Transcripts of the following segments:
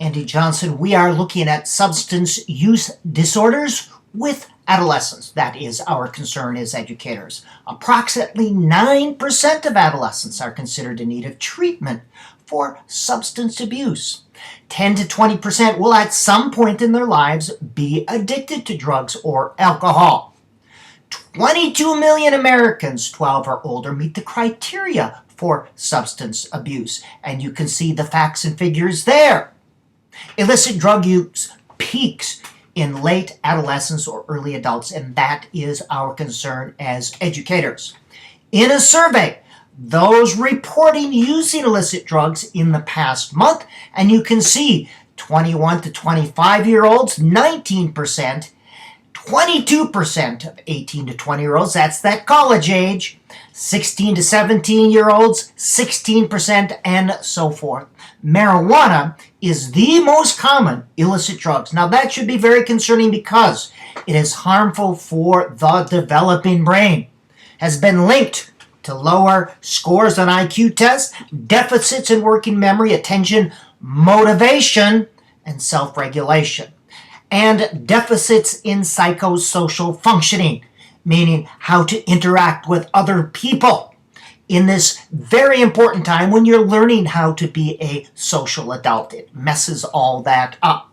Andy Johnson. We are looking at substance use disorders with adolescents. That is our concern as educators. Approximately 9% of adolescents are considered in need of treatment for substance abuse. 10 to 20% will at some point in their lives be addicted to drugs or alcohol. 22 million Americans 12 or older meet the criteria for substance abuse, and you can see the facts and figures there. Illicit drug use peaks in late adolescence or early adults, and that is our concern as educators. In a survey, those reporting using illicit drugs in the past month, and you can see 21 to 25-year-olds, 19%, 22% of 18 to 20-year-olds, that's that college age, 16 to 17-year-olds, 16%, and so forth. Marijuana is the most common illicit drugs. Now that should be very concerning because it is harmful for the developing brain, has been linked to lower scores on IQ tests, deficits in working memory, attention, motivation, and self-regulation, and deficits in psychosocial functioning, meaning how to interact with other people in this very important time when you're learning how to be a social adult. It messes all that up.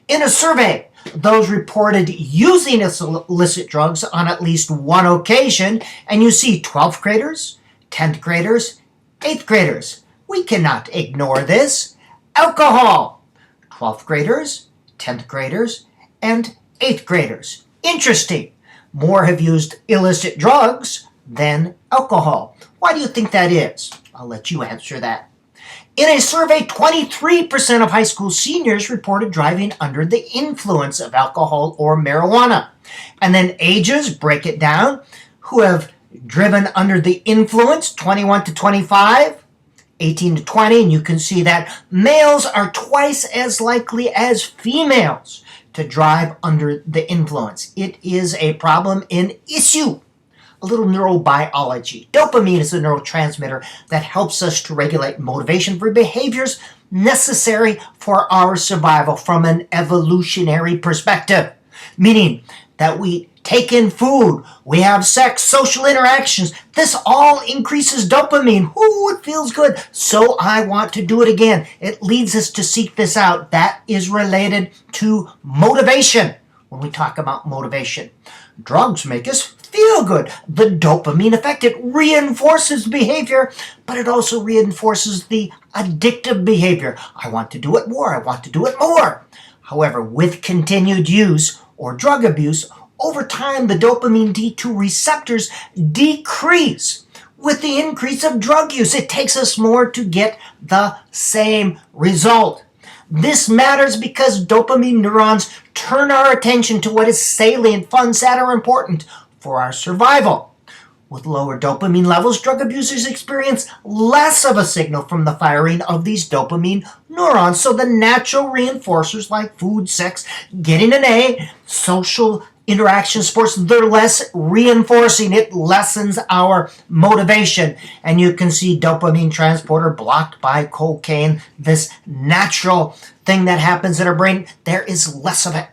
In a survey, those reported using illicit drugs on at least one occasion, and you see 12th graders, 10th graders, 8th graders. We cannot ignore this. Alcohol, 12th graders, 10th graders, and 8th graders. Interesting. More have used illicit drugs than alcohol. Why do you think that is? I'll let you answer that. In a survey, 23% of high school seniors reported driving under the influence of alcohol or marijuana. And then ages, break it down, who have driven under the influence, 21 to 25, 18 to 20, and you can see that males are twice as likely as females to drive under the influence. It is a problem, an issue. A little neurobiology. Dopamine is a neurotransmitter that helps us to regulate motivation for behaviors necessary for our survival from an evolutionary perspective. Meaning that we take in food, we have sex, social interactions. This all increases dopamine. Ooh, it feels good. So I want to do it again. It leads us to seek this out. That is related to motivation when we talk about motivation. Drugs make us feel good. The dopamine effect, it reinforces behavior, but it also reinforces the addictive behavior. I want to do it more. I want to do it more. However, with continued use or drug abuse, over time the dopamine D2 receptors decrease. With the increase of drug use, it takes us more to get the same result. This matters because dopamine neurons turn our attention to what is salient, fun, sad, or important for our survival. With lower dopamine levels, drug abusers experience less of a signal from the firing of these dopamine neurons. So the natural reinforcers like food, sex, getting an A, social interaction, sports, they're less reinforcing. It lessens our motivation. And you can see dopamine transporter blocked by cocaine, this natural thing that happens in our brain. There is less of it.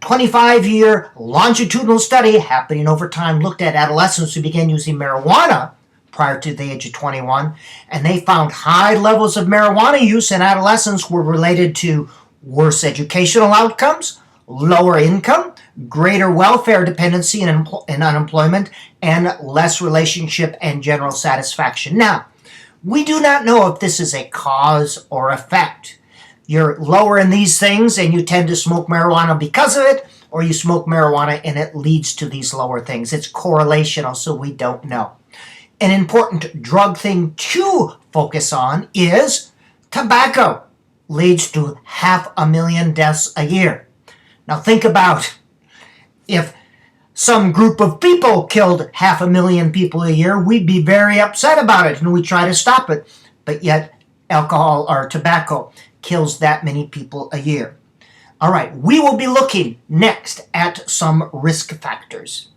25-year longitudinal study happening over time looked at adolescents who began using marijuana prior to the age of 21, and they found high levels of marijuana use in adolescents were related to worse educational outcomes, lower income, greater welfare dependency and unemployment, and less relationship and general satisfaction. Now, we do not know if this is a cause or effect. You're lower in these things and you tend to smoke marijuana because of it, or you smoke marijuana and it leads to these lower things. It's correlational, so we don't know. An important drug thing to focus on is tobacco. Leads to 500,000 deaths a year. Now think about if some group of people killed 500,000 people a year, we'd be very upset about it and we try to stop it. But yet alcohol or tobacco kills that many people a year. All right, we will be looking next at some risk factors.